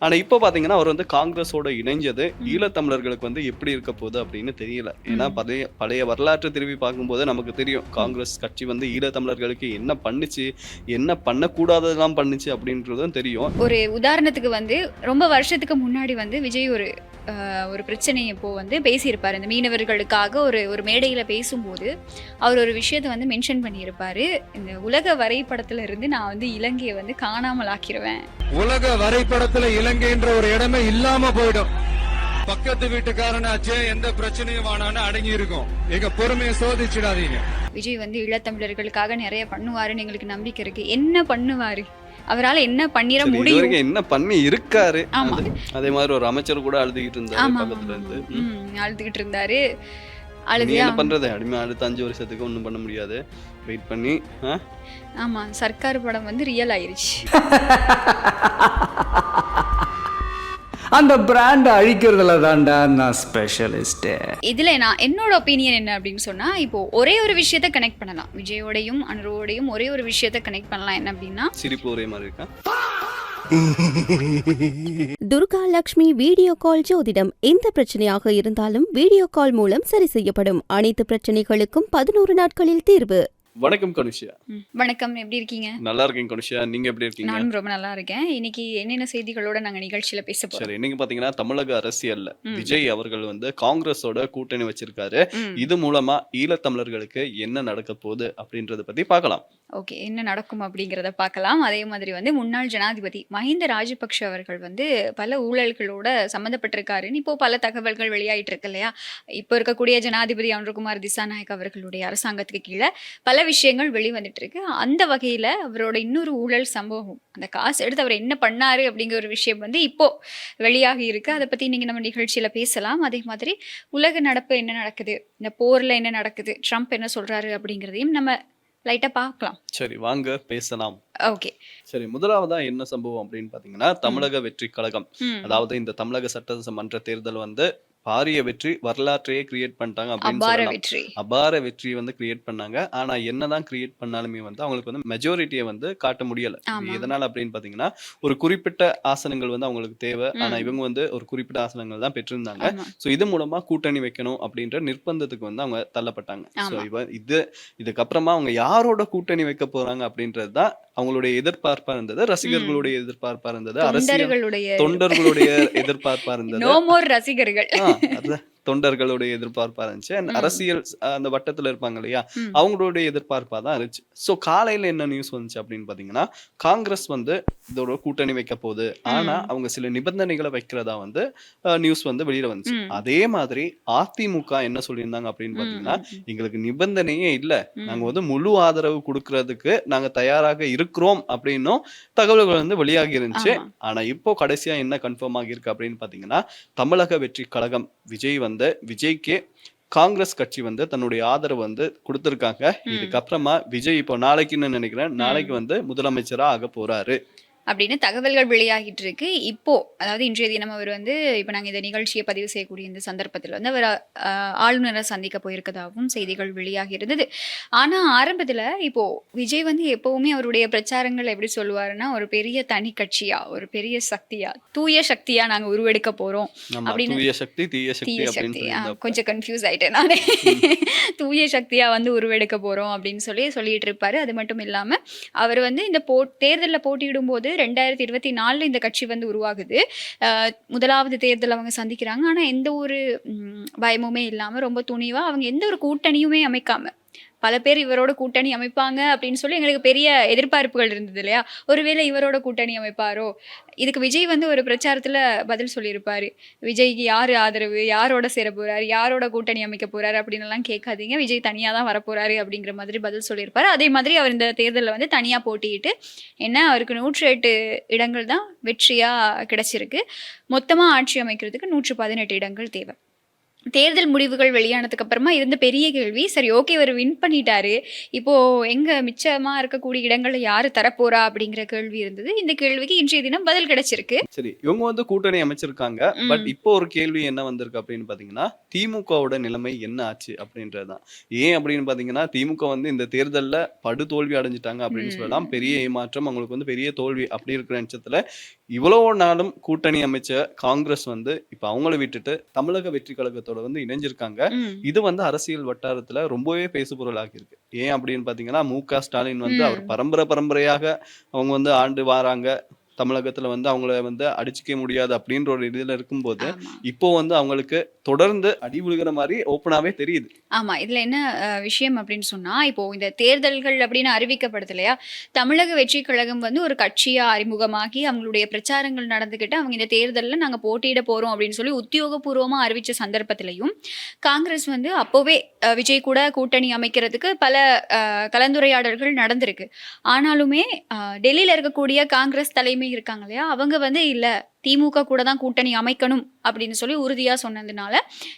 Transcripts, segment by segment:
ஆனா இப்ப பாத்தீங்கன்னா அவர் வந்து காங்கிரஸோட இணைஞ்சது ஈழத்தமிழர்களுக்கு வந்து எப்படி இருக்க போகுது அப்படின்னு தெரியல. ஏன்னா பழைய பழைய வரலாற்று திரும்பி பார்க்கும்போது நமக்கு தெரியும் காங்கிரஸ் கட்சி வந்து ஈழத்தமிழர்களுக்கு என்ன பண்ணுச்சு, என்ன பண்ணக்கூடாததெல்லாம் பண்ணுச்சு அப்படின்றதும் தெரியும். ஒரு உதாரணத்துக்கு வந்து ரொம்ப வருஷத்துக்கு முன்னாடி வந்து விஜய் ஒரு பிரச்சனை இப்போ வந்து பேசியிருப்பாரு. இந்த மீனவர்களுக்காக ஒரு மேடையில பேசும்போது அவர் ஒரு விஷயத்தை வந்து மென்ஷன் பண்ணியிருப்பாரு. இந்த உலக வரைபடத்துல இருந்து நான் வந்து இலங்கையை வந்து காணாமல் ஆக்கிருவேன். உலக வரைபடத்துல இலங்கைன்ற ஒரு இடமே இல்லாம போயிடும். பக்கத்து வீட்டுக்காரனாச்சே எந்த பிரச்சனையும் ஆனான்னு அடங்கி இருக்கும். எங்க பொறுமையை சோதிச்சிடாதீங்க. விஜய் வந்து ஈழத்தமிழர்களுக்காக நிறைய பண்ணுவாருன்னு எங்களுக்கு நம்பிக்கை இருக்கு. என்ன பண்ணுவாரு? அவரால் என்ன பண்ணிட முடியும்? என்ன பண்ணி இருக்காரு? அதே மாதிரி ஒரு அமைச்சர் கூட அழுதுகிட்டு இருந்தாரு பக்கத்துல இருந்து. அழுதுகிட்டு இருந்தாரு. என்ன பண்றது? அடிமை அடுத்த 5 வருஷத்துக்கு ஒண்ணும் பண்ண முடியாது. வெயிட் பண்ணி ஆமா சர்க்கார் படம் வந்து ரியல் ஆயிருச்சு. அந்த பிராண்ட் அழிக்கிறதுல தான்டா நான் ஸ்பெஷலிஸ்ட். இதுல நான் என்னோட ஒப்பீனியன் என்ன அப்படின்னு சொன்னா, இப்போ ஒரே ஒரு விஷயத்த கனெக்ட் பண்ணலாம். விஜயோடையும் அனுரோடையும் ஒரே ஒரு விஷயத்த கனெக்ட் பண்ணலாம். என்ன அப்படின்னா, சிரிப்பு ஒரே மாதிரி இருக்கா? துர்கா லட்சுமி வீடியோ கால் ஜோதிடம். எந்த பிரச்சனையாக இருந்தாலும் வீடியோ கால் மூலம் சரி செய்யப்படும். அனைத்து பிரச்சனைகளுக்கும் 11 நாட்களில் தீர்வு. வணக்கம் கனுஷியா. வணக்கம், எப்படி இருக்கீங்க? நல்லா இருக்கேன் கனுஷியா, நீங்க எப்படி இருக்கீங்க? நானும் ரொம்ப நல்லா இருக்கேன். இன்னைக்கு என்னென்ன செய்திகளோட நாங்க நிகழ்ச்சியில பேச போறோம்? சரி, இன்னைக்கு பாத்தீங்கன்னா தமிழக அரசியல்ல விஜய் அவர்கள் வந்து காங்கிரஸோட கூட்டணி வச்சிருக்காரு. இது மூலமா ஈழத்தமிழர்களுக்கு என்ன நடக்க போகுது அப்படின்றத பத்தி பார்க்கலாம். ஓகே, என்ன நடக்கும் அப்படிங்கிறத பார்க்கலாம். அதே மாதிரி வந்து முன்னாள் ஜனாதிபதி மஹிந்த ராஜபக்ஷ அவர்கள் வந்து பல ஊழல்களோட சம்மந்தப்பட்டிருக்காருன்னு இப்போ பல தகவல்கள் வெளியாயிட்டு இருக்கு இல்லையா? இப்போ இருக்கக்கூடிய ஜனாதிபதி அனுரகுமார் திசாநாயக் அவர்களுடைய அரசாங்கத்துக்கு கீழே பல விஷயங்கள் வெளிவந்துட்டு இருக்கு. அந்த வகையில அவரோட இன்னொரு ஊழல் சம்பவம், அந்த காசு எடுத்து அவர் என்ன பண்ணாரு அப்படிங்கிற ஒரு விஷயம் வந்து இப்போ வெளியாகி இருக்கு. அதை பத்தி இன்னைக்கு நம்ம நிகழ்ச்சியில பேசலாம். அதே மாதிரி உலக நடப்பு என்ன நடக்குது, இந்த போர்ல என்ன நடக்குது, ட்ரம்ப் என்ன சொல்றாரு அப்படிங்கிறதையும் நம்ம லைட்டா பார்க்கலாம். சரி, வாங்க பேசலாம். ஓகே, சரி, முதலாவதா என்ன சம்பவம் அப்படின்னு பாத்தீங்கன்னா, தமிழக வெற்றி கழகம், அதாவது இந்த தமிழக சட்டமன்ற தேர்தல் வந்து பாரிய வெற்றி, வரலாற்றையே கிரியேட் பண்ணிட்டாங்க அப்படின்னு சொல்லலாம். அபார வெற்றி வந்து கிரியேட் பண்ணாங்க. ஆனா என்னதான் கிரியேட் பண்ணாலுமே வந்து அவங்களுக்கு வந்து மெஜாரிட்டியை வந்து காட்ட முடியல. எதனால அப்படின்னு பாத்தீங்கன்னா, ஒரு குறிப்பிட்ட ஆசனங்கள் வந்து அவங்களுக்கு தேவை. ஆனா இவங்க வந்து ஒரு குறிப்பிட்ட ஆசனங்கள் தான் பெற்றிருந்தாங்க. சோ இது மூலமா கூட்டணி வைக்கணும் அப்படின்ற நிர்பந்தத்துக்கு வந்து அவங்க தள்ளப்பட்டாங்க. சோ இதுக்கப்புறமா அவங்க யாரோட கூட்டணி வைக்க போறாங்க அப்படின்றதுதான் அவங்களுடைய எதிர்பார்ப்பா இருந்தது, ரசிகர்களுடைய எதிர்பார்ப்பா இருந்தது, தொண்டர்களுடைய எதிர்பார்ப்பா இருந்தது. நோ மோர் ரசிகர்கள், தொண்டர்களுடைய எதிர்பார்ப்பா இருந்துச்சு. அரசியல் அந்த வட்டத்துல இருப்பாங்க இல்லையா, அவங்களுடைய எதிர்பார்ப்பா தான் இருந்துச்சு. சோ காலையில என்ன நியூஸ் வந்துச்சு அப்படின்னு பாத்தீங்கன்னா, காங்கிரஸ் வந்து இதோட கூட்டணி வைக்க போகுது. ஆனா அவங்க சில நிபந்தனைகளை வைக்கிறதா வந்து நியூஸ் வந்து வெளியில வந்துச்சு. அதே மாதிரி அதிமுக என்ன சொல்லியிருந்தாங்க அப்படின்னு பாத்தீங்கன்னா, எங்களுக்கு நிபந்தனையே இல்ல, நாங்க வந்து முழு ஆதரவு கொடுக்கறதுக்கு நாங்க தயாராக இருக்கிறோம் அப்படின்னும் தகவல்கள் வந்து வெளியாகி இருந்துச்சு. ஆனா இப்போ கடைசியா என்ன கன்ஃபார்ம் ஆகியிருக்கு அப்படின்னு பாத்தீங்கன்னா, தமிழக வெற்றி கழகம் விஜய்க்கு காங்கிரஸ் கட்சி வந்து தன்னுடைய ஆதரவு வந்து கொடுத்திருக்காங்க. இதுக்கப்புறமா விஜய் இப்போ நாளைக்குன்னு நினைக்கிறேன், நாளைக்கு வந்து முதலமைச்சரா ஆக போறாரு அப்படின்னு தகவல்கள் வெளியாகிட்டு இருக்கு. இப்போ அதாவது இன்றைய தினம் அவர் வந்து இப்போ நாங்கள் இந்த நிகழ்ச்சியை பதிவு செய்யக்கூடிய இந்த சந்தர்ப்பத்தில் வந்து அவர் ஆளுநரை சந்திக்க போயிருக்கதாகவும் செய்திகள் வெளியாகி இருந்தது. ஆனால் ஆரம்பத்தில் இப்போ விஜய் வந்து எப்பவுமே அவருடைய பிரச்சாரங்கள் எப்படி சொல்லுவாருன்னா, ஒரு பெரிய தனி கட்சியா, ஒரு பெரிய சக்தியா, தூய சக்தியா நாங்கள் உருவெடுக்க போறோம் அப்படின்னு. தீய சக்தி கொஞ்சம் கன்ஃபியூஸ் ஆயிட்டேன் நானே. தூய சக்தியா வந்து உருவெடுக்க போறோம் அப்படின்னு சொல்லிட்டு இருப்பாரு. அது மட்டும் இல்லாம அவர் வந்து இந்த தேர்தலில் போட்டியிடும் போது 2024 இந்த கட்சி வந்து உருவாகுது. முதலாவது தேர்தல் அவங்க சந்திக்கிறாங்க. ஆனா எந்த ஒரு பயமுமே இல்லாம ரொம்ப துணிவா அவங்க எந்த ஒரு கூட்டணியுமே அமைக்காம, பல பேர் இவரோட கூட்டணி அமைப்பாங்க அப்படின்னு சொல்லி எங்களுக்கு பெரிய எதிர்பார்ப்புகள் இருந்தது இல்லையா? ஒருவேளை இவரோட கூட்டணி அமைப்பாரோ. இதுக்கு விஜய் வந்து ஒரு பிரச்சாரத்துல பதில் சொல்லியிருப்பாரு. விஜய்க்கு யாரு ஆதரவு, யாரோட சேர போறாரு, யாரோட கூட்டணி அமைக்க போறாரு அப்படின்னு எல்லாம் கேட்காதீங்க, விஜய் தனியா தான் வரப்போறாரு அப்படிங்கிற மாதிரி பதில் சொல்லியிருப்பாரு. அதே மாதிரி அவர் இந்த தேர்தலில் வந்து தனியா போட்டியிட்டு அவருக்கு 108 இடங்கள் தான் வெற்றியா கிடைச்சிருக்கு. மொத்தமா ஆட்சி அமைக்கிறதுக்கு 118 இடங்கள் தேவை. தேர்தல் முடிவுகள் வெளியானதுக்கு அப்புறமா இருந்த பெரிய கேள்வி, சரி ஓகே இவர் வின் பண்ணிட்டாரு, இப்போ எங்க மிச்சமா இருக்கக்கூடிய இடங்களை யாரு தரப்போறா அப்படிங்கிற கேள்வி இருந்தது. இந்த கேள்விக்கு இன்றைய தினம் பதில் கிடைச்சிருக்கு. சரி, இவங்க வந்து கூட்டணி அமைச்சிருக்காங்க. பட் இப்போ ஒரு கேள்வி என்ன வந்திருக்கு அப்படின்னு பாத்தீங்கன்னா, திமுகவோட நிலைமை என்ன ஆச்சு அப்படின்றதுதான். ஏன் அப்படின்னு பாத்தீங்கன்னா, திமுக வந்து இந்த தேர்தல்ல படு தோல்வி அடைஞ்சிட்டாங்க அப்படின்னு சொல்லலாம். பெரிய ஏமாற்றம், அவங்களுக்கு வந்து பெரிய தோல்வி அப்படி இருக்கிற பட்சத்துல இவ்வளவு நாளும் கூட்டணி அமைச்ச காங்கிரஸ் வந்து இப்ப அவங்கள விட்டுட்டு தமிழக வெற்றி கழகத்தோட வந்து இணைஞ்சிருக்காங்க. ம். இது வந்து அரசியல் வட்டாரத்துல ரொம்பவே பேசுபொருளாகி இருக்கு. ஏன் அப்படின்னு பாத்தீங்கன்னா, மு.க. ஸ்டாலின் வந்து அவர் பரம்பரையாக அவங்க வந்து ஆண்டு வாராங்க. தமிழகத்துல வந்து அவங்கள வந்து அடிச்சுக்க முடியாது அப்படின்ற ஒரு இதுல இருக்கும்போது, ஆமா. இப்போ வந்து அவங்களுக்கு தொடர்ந்து அடி விழுகிற மாதிரி ஓப்பனாவே தெரியுது. ஆமா. இதுல என்ன விஷயம் அப்படின்னு சொன்னா, இப்போ இந்த தேர்தல்கள் அப்படின்னு அறிவிக்கப்படுது இல்லையா? தமிழக வெற்றிக் கழகம் வந்து ஒரு கட்சியா அறிமுகமாகி, அவங்களுடைய பிரச்சாரங்கள் நடந்துகிட்டு, அவங்க இந்த தேர்தல்ல நாங்க போட்டியிட போறோம் அப்படின்னு சொல்லி உத்தியோகபூர்வமா அறிவிச்ச சந்தர்ப்பத்திலயும், காங்கிரஸ் வந்து அப்போவே விஜய் கூட கூட்டணி அமைக்கிறதுக்கு பல கலந்துரையாடல்கள் நடந்திருக்கு. ஆனாலுமே டெல்லியில இருக்கக்கூடிய காங்கிரஸ் தலைமை இருக்காங்க இல்லையா? அவங்க வந்து இல்ல திமுக கூட தான் கூட்டணி அமைக்கணும் அப்படின்னு சொல்லி உறுதியா சொன்னதுனால,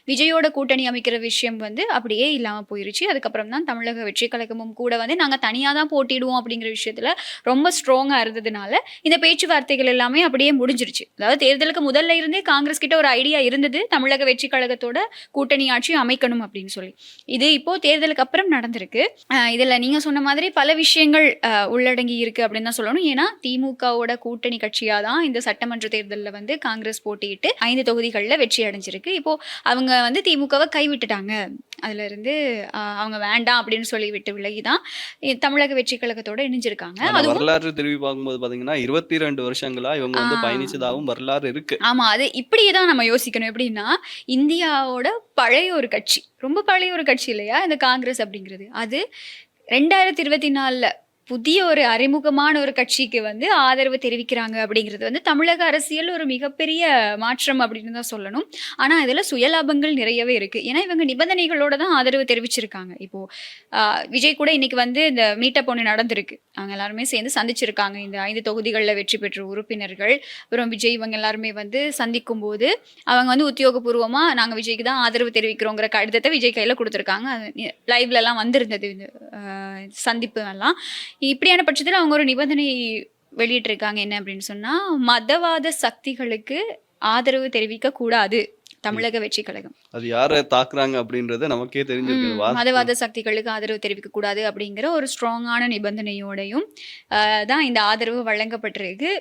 விஜயோட கூட்டணி அமைக்கிற விஷயம் வந்து அப்படியே இல்லாம போயிருச்சு. அதுக்கப்புறம் தான் தமிழக வெற்றி கழகமும் கூட வந்து நாங்க தனியா தான் போட்டியிடுவோம் அப்படிங்கிற விஷயத்துல ரொம்ப ஸ்ட்ராங்கா இருந்ததுனால, இந்த பேச்சுவார்த்தைகள் எல்லாமே அப்படியே முடிஞ்சிருச்சு. அதாவது தேர்தலுக்கு முதல்ல இருந்தே காங்கிரஸ் கிட்ட ஒரு ஐடியா இருந்தது, தமிழக வெற்றி கழகத்தோட கூட்டணி ஆட்சி அமைக்கணும் அப்படின்னு சொல்லி. இது இப்போ தேர்தலுக்கு அப்புறம் நடந்திருக்கு. இதுல நீங்க சொன்ன மாதிரி பல விஷயங்கள் உள்ளடங்கி இருக்கு அப்படின்னு தான் சொல்லணும். ஏன்னா திமுகவோட கூட்டணி கட்சியா தான் இந்த சட்டமன்ற தேர்தல்ல வந்து காங்கிரஸ் போட்டியிட்டு 5 தொகுதிகளில் வெற்றி அடைஞ்சிருக்கு. இப்போ அவங்க வந்து திமுகவை கைவிட்டுட்டாங்க. அதுல இருந்து அவங்க வேண்டாம் அப்படின்னு சொல்லி விட்டு விலகிதான் தமிழக வெற்றி கழகத்தோட இணைஞ்சிருக்காங்க. அதுவும் வரலாற்று திரும்பி பார்க்கும்போது பாத்தீங்கன்னா 22 வருஷங்களா இவங்க வந்து பயணிச்சதாகவும் வரலாறு இருக்கு. ஆமா, அது இப்படியேதான் நம்ம யோசிக்கணும். எப்படின்னா, இந்தியாவோட பழைய ஒரு கட்சி, ரொம்ப பழைய ஒரு கட்சி இல்லையா இந்த காங்கிரஸ் அப்படிங்கிறது. அது 2024ல புதிய ஒரு அறிமுகமான ஒரு கட்சிக்கு வந்து ஆதரவு தெரிவிக்கிறாங்க அப்படிங்கிறது வந்து தமிழக அரசியல் ஒரு மிகப்பெரிய மாற்றம் அப்படின்னு தான் சொல்லணும். ஆனா இதுல சுயலாபங்கள் நிறையவே இருக்கு. ஏன்னா இவங்க நிபந்தனைகளோட தான் ஆதரவு தெரிவிச்சிருக்காங்க. இப்போ விஜய் கூட இன்னைக்கு வந்து இந்த மீட்டப் ஒன்று நடந்திருக்கு. அவங்க எல்லாருமே சேர்ந்து சந்திச்சிருக்காங்க. இந்த 5 தொகுதிகளில் வெற்றி பெற்ற உறுப்பினர்கள் அப்புறம் விஜய் இவங்க எல்லாருமே வந்து சந்திக்கும் போது அவங்க வந்து உத்தியோகபூர்வமா நாங்க விஜய்க்கு தான் ஆதரவு தெரிவிக்கிறோங்கிற கடிதத்தை விஜய் கையில கொடுத்துருக்காங்க. லைவ்ல எல்லாம் வந்திருந்தது இந்த சந்திப்பு எல்லாம். இப்படியான பட்சத்தில் அவங்க ஒரு நிபந்தனை வெளியிட்டிருக்காங்க. என்ன அப்படின்னு சொன்னா, மதவாத சக்திகளுக்கு ஆதரவு தெரிவிக்க கூடாது தமிழக வெற்றி கழகம். அது யாரை தாக்குறாங்க அப்படின்றது நமக்கே தெரிஞ்சிருக்கு. மதவாத சக்திகளுக்கு ஆதரவு தெரிவிக்க கூடாது அப்படிங்கிற ஒரு ஸ்ட்ராங்கான நிபந்தனையோடையும் தான் இந்த ஆதரவு வழங்கப்பட்டிருக்கு.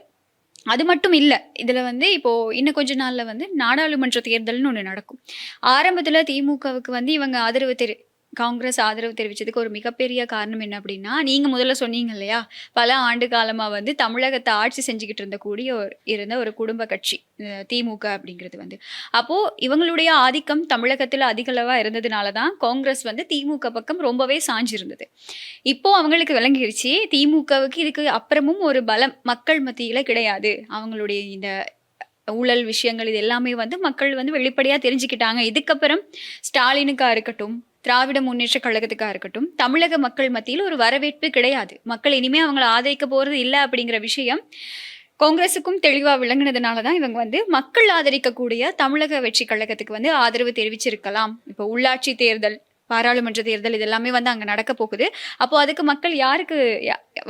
அது மட்டும் இல்லை, இதில் வந்து இப்போது இன்னும் கொஞ்ச நாளில் வந்து நாடாளுமன்ற தேர்தல்னு ஒன்று நடக்கும். ஆரம்பத்தில் திமுகவுக்கு வந்து இவங்க காங்கிரஸ் ஆதரவு தெரிவித்ததுக்கு ஒரு மிகப்பெரிய காரணம் என்ன அப்படின்னா, நீங்கள் முதல்ல சொன்னீங்க இல்லையா, பல ஆண்டு காலமாக வந்து தமிழகத்தை ஆட்சி செஞ்சுக்கிட்டு இருந்த ஒரு குடும்ப கட்சி திமுக அப்படிங்கிறது வந்து. அப்போது இவங்களுடைய ஆதிக்கம் தமிழகத்தில் அதிகளவாக இருந்ததுனால தான் காங்கிரஸ் வந்து திமுக பக்கம் ரொம்பவே சாஞ்சிருந்தது. இப்போது அவங்களுக்கு விளங்கிருச்சு, திமுகவுக்கு இதுக்கு அப்புறமும் ஒரு பலம் மக்கள் மத்தியில் கிடையாது. அவங்களுடைய இந்த ஊழல் விஷயங்கள் இது எல்லாமே வந்து மக்கள் வந்து வெளிப்படையாக தெரிஞ்சுக்கிட்டாங்க. இதுக்கப்புறம் ஸ்டாலினுக்கா இருக்கட்டும், திராவிட முன்னேற்ற கழகத்துக்காக இருக்கட்டும், தமிழக மக்கள் மத்தியில் ஒரு வரவேற்பு கிடையாது. மக்கள் இனிமே அவங்களை ஆதரிக்க போறது இல்லை அப்படிங்கிற விஷயம் காங்கிரஸுக்கும் தெளிவாக விளங்குனதுனால தான் இவங்க வந்து மக்கள் ஆதரிக்கக்கூடிய தமிழக வெற்றி கழகத்துக்கு வந்து ஆதரவு தெரிவிச்சிருக்கலாம். இப்போ உள்ளாட்சி தேர்தல், பாராளுமன்ற தேர்தல் இது எல்லாமே வந்து அங்கே நடக்க போகுது. அப்போ அதுக்கு மக்கள் யாருக்கு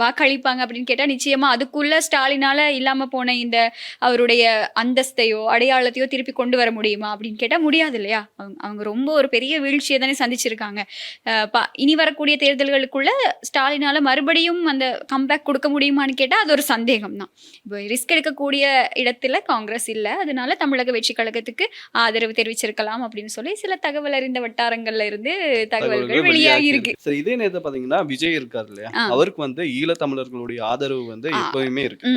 வாக்களிப்பாங்க அப்படின்னு கேட்டால், நிச்சயமா அதுக்குள்ள ஸ்டாலினால இல்லாமல் போன இந்த அவருடைய அந்தஸ்தையோ அடையாளத்தையோ திருப்பி கொண்டு வர முடியுமா அப்படின்னு கேட்டால் முடியாது இல்லையா. அவங்க ரொம்ப ஒரு பெரிய வீழ்ச்சியை தானே சந்திச்சிருக்காங்க. இனி வரக்கூடிய தேர்தல்களுக்குள்ள ஸ்டாலினால மறுபடியும் அந்த கம்பேக் கொடுக்க முடியுமான்னு கேட்டால் அது ஒரு சந்தேகம் தான். இப்போ ரிஸ்க் எடுக்கக்கூடிய இடத்துல காங்கிரஸ் இல்லை, அதனால தமிழக வெற்றி கழகத்துக்கு ஆதரவு தெரிவிச்சிருக்கலாம் அப்படின்னு சொல்லி சில தகவல் அறிந்த வட்டாரங்கள்ல இருந்து தகவல்கள் வெளியாகி இருக்கு. சரி, இதே நேரத்தில் பாத்தீங்கன்னா விஜய் இருக்காரு இல்லையா, அவருக்கு வந்து ஈழத்தமிழர்களுடைய ஆதரவு வந்து எப்பவுமே இருக்கு.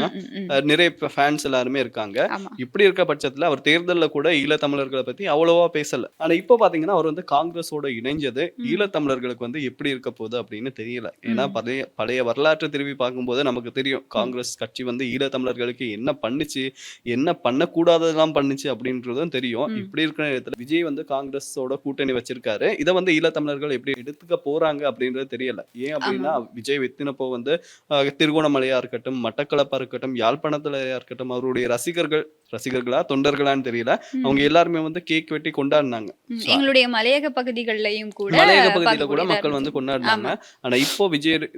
நிறைய ஃபேன்ஸ் எல்லாருமே இருக்காங்க. இப்படி இருக்க பட்சத்துல அவர் தேர்தலில் கூட ஈழத்தமிழர்களை பத்தி அவ்வளவா பேசல. ஆனா இப்போ பாத்தீங்கன்னா அவர் வந்து காங்கிரஸோட இணைஞ்சது ஈழத்தமிழர்களுக்கு வந்து எப்படி இருக்க போகுது அப்படின்னு தெரியல. ஏன்னா பழைய வரலாற்று திரும்பி பார்க்கும்போது நமக்கு தெரியும், காங்கிரஸ் கட்சி வந்து ஈழத்தமிழர்களுக்கு என்ன பண்ணுச்சு, என்ன பண்ணக்கூடாததெல்லாம் பண்ணுச்சு அப்படின்றதும் தெரியும். இப்படி இருக்கிற இடத்துல விஜய் வந்து காங்கிரஸோட கூட்டணி வச்சிருக்காரு. இதை வந்து ஈழத்தமிழர்கள் எப்படி எடுத்துக்க போறாங்க அப்படின்றது தெரியல. ஏன் அப்படின்னா விஜய் வெத்தினப்போ வந்து திருகோணமலையா இருக்கட்டும், மட்டக்களப்பா இருக்கட்டும், யாழ்ப்பாணத்திலயா இருக்கட்டும், அவருடைய ரசிகர்களா தொண்டர்களான்னு தெரியல, அவங்க எல்லாருமே வந்து கேக் வெட்டி கொண்டாடினாங்க. எங்களுடைய மலையக பகுதிகளிலையும் கூட மக்கள் வந்து கொண்டாடினாங்க. ஆனா இப்போ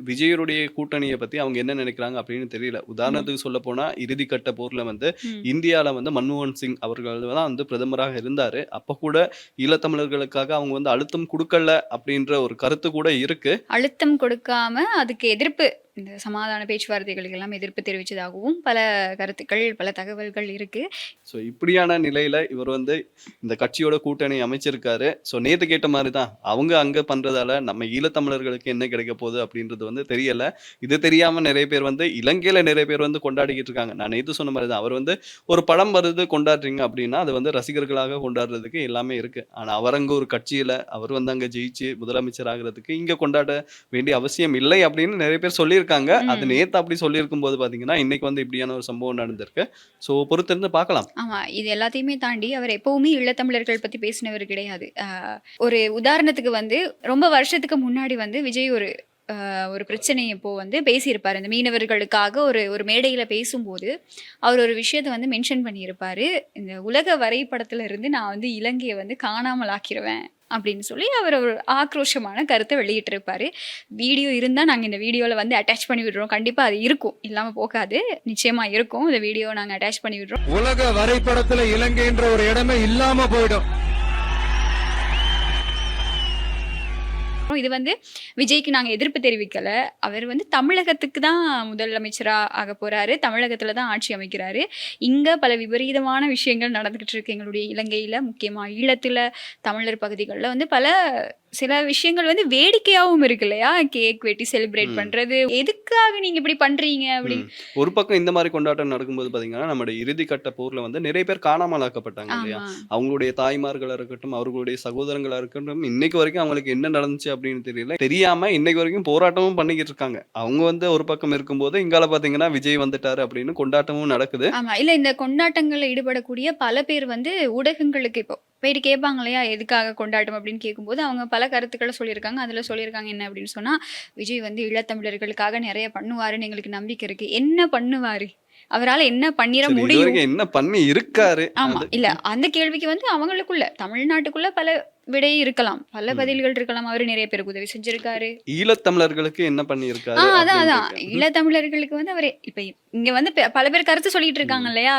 விஜயருடைய கூட்டணியை பத்தி அவங்க என்ன நினைக்கிறாங்க அப்படின்னு தெரியல. உதாரணத்துக்கு சொல்ல போனா இறுதிக்கட்ட போர்ல வந்து இந்தியால வந்து மன்மோகன் சிங் அவர்கள் தான் வந்து பிரதமராக இருந்தாரு. அப்ப கூட ஈழத்தமிழர்களுக்காக அவங்க வந்து அழுத்தம் கொடுக்கல அப்படின்ற ஒரு கருத்து கூட இருக்கு. அழுத்தம் கொடுக்காம அதுக்கு எதிர்ப்பு இந்த சமாதான பேச்சுவார்த்தைகளுக்கு எல்லாம் எதிர்ப்பு தெரிவித்ததாகவும் பல கருத்துக்கள் பல தகவல்கள் இருக்கு. ஸோ இப்படியான நிலையில இவர் வந்து இந்த கட்சியோட கூட்டணி அமைச்சிருக்காரு. ஸோ நேத்து கேட்ட மாதிரி தான் அவங்க அங்க பண்றதால நம்ம ஈழத்தமிழர்களுக்கு என்ன கிடைக்க போகுது அப்படின்றது வந்து தெரியல. இது தெரியாம நிறைய பேர் வந்து இலங்கையில நிறைய பேர் வந்து கொண்டாடிக்கிட்டு இருக்காங்க. நான் நேத்து சொன்ன மாதிரி தான் அவர் வந்து ஒரு படம் வருது கொண்டாடுறீங்க அப்படின்னா அது வந்து ரசிகர்களாக கொண்டாடுறதுக்கு எல்லாமே இருக்கு. ஆனா அவர் அங்க ஒரு கட்சியில அவர் வந்து அங்க ஜெயிச்சு முதலமைச்சர் ஆகிறதுக்கு இங்க கொண்டாட வேண்டிய அவசியம் இல்லை அப்படின்னு நிறைய பேர் சொல்லியிருக்காங்க. அது நேத்து அப்படி சொல்லியிருக்கும் போது பாத்தீங்கன்னா இன்னைக்கு வந்து இப்படியான ஒரு சம்பவம் நடந்திருக்கு. ஸோ பொறுத்திருந்து பார்க்கலாம். ஆமா, இது எல்லாத்தையுமே தாண்டி அவர் எப்பவுமே ஈழத்தமிழர்கள் பத்தி பேசினவர் கிடையாது. ஒரு உதாரணத்துக்கு வந்து ரொம்ப வருஷத்துக்கு முன்னாடி வந்து விஜய் ஒரு பிரச்சனை இப்போ வந்து பேசியிருப்பாரு. இந்த மீனவர்களுக்காக ஒரு மேடையில பேசும்போது அவர் ஒரு விஷயத்த வந்து மென்ஷன் பண்ணியிருப்பாரு. இந்த உலக வரைபடத்துல இருந்து நான் வந்து இலங்கையை வந்து காணாமல் ஆக்கிருவேன் அப்படின்னு சொல்லி அவர் ஒரு ஆக்ரோஷமான கருத்தை வெளியிட்டிருப்பாரு. வீடியோ இருந்தால் நாங்கள் இந்த வீடியோவில் வந்து அட்டாச் பண்ணி விடுறோம். கண்டிப்பாக அது இருக்கும், இல்லாமல் போகாது, நிச்சயமா இருக்கும். இந்த வீடியோ நாங்கள் அட்டாச் பண்ணி விடுறோம். உலக வரைபடத்துல இலங்கைன்ற ஒரு இடமே இல்லாம போயிடும். இது வந்து விஜய்க்கு நாங்கள் எதிர்ப்பு தெரிவிக்கல. அவர் வந்து தமிழகத்துக்கு தான் முதலமைச்சராக ஆக போறாரு, தமிழகத்துல தான் ஆட்சி அமைக்கிறாரு. இங்க பல விபரீதமான விஷயங்கள் நடந்துகிட்டு இருக்கு எங்களுடைய இலங்கையில, முக்கியமா ஈழத்துல தமிழர் பகுதிகளில் வந்து சில விஷயங்கள் வந்து வேடிக்கையாகவும் இருக்கு இல்லையா? கேக் வெட்டி செலிப்ரேட் பண்றது, எதுக்காக நீங்க இப்படி பண்றீங்க அப்படின்னு. ஒரு பக்கம் இந்த மாதிரி கொண்டாட்டம் நடக்கும்போது பாத்தீங்கன்னா நம்மளுடைய இறுதி கட்ட போர்ல வந்து நிறைய பேர் காணாமல் ஆக்கப்பட்டாங்க இல்லையா? அவங்களுடைய தாய்மார்களா இருக்கட்டும், அவர்களுடைய சகோதரங்களா இருக்கட்டும், இன்னைக்கு வரைக்கும் அவங்களுக்கு என்ன நடந்துச்சு அப்படின்னு தெரியல. தெரியாம இன்னைக்கு வரைக்கும் போராட்டமும் பண்ணிக்கிட்டு இருக்காங்க. அவங்க வந்து ஒரு பக்கம் இருக்கும்போது இங்கால பாத்தீங்கன்னா விஜய் வந்துட்டாரு அப்படின்னு கொண்டாட்டமும் நடக்குது. ஆமா, இல்ல இந்த கொண்டாட்டங்கள்ல ஈடுபடக்கூடிய பல பேர் வந்து ஊடகங்களுக்கு இப்போ போயிட்டு கேட்பாங்க இல்லையா, எதுக்காக கொண்டாட்டம் அப்படின்னு கேட்கும்போது அவங்க பல கருத்துக்களை சொல்லியிருக்காங்க. அதில் சொல்லியிருக்காங்க என்ன அப்படின்னு சொன்னால், விஜய் வந்து ஈழத்தமிழர்களுக்காக நிறைய பண்ணுவாருன்னு எங்களுக்கு நம்பிக்கை இருக்குது. என்ன பண்ணுவார், அவரால் என்ன பண்ணிட முடியும், என்ன பண்ணி இருக்காரு? ஆமா, இல்ல அந்த கேள்விக்கு வந்து அவங்களுக்குள்ள தமிழ்நாட்டுக்குள்ள பல விடை இருக்கலாம், பல பதில்கள் இருக்கலாம். அவரு நிறைய பேருக்கு உதவி செஞ்சிருக்காரு. ஈழத்தமிழர்களுக்கு என்ன பண்ணி இருக்காரு? அதான் ஈழத்தமிழர்களுக்கு வந்து அவரே இப்ப இங்க வந்து பல பேர் கருத்து சொல்லிட்டு இருக்காங்க இல்லையா,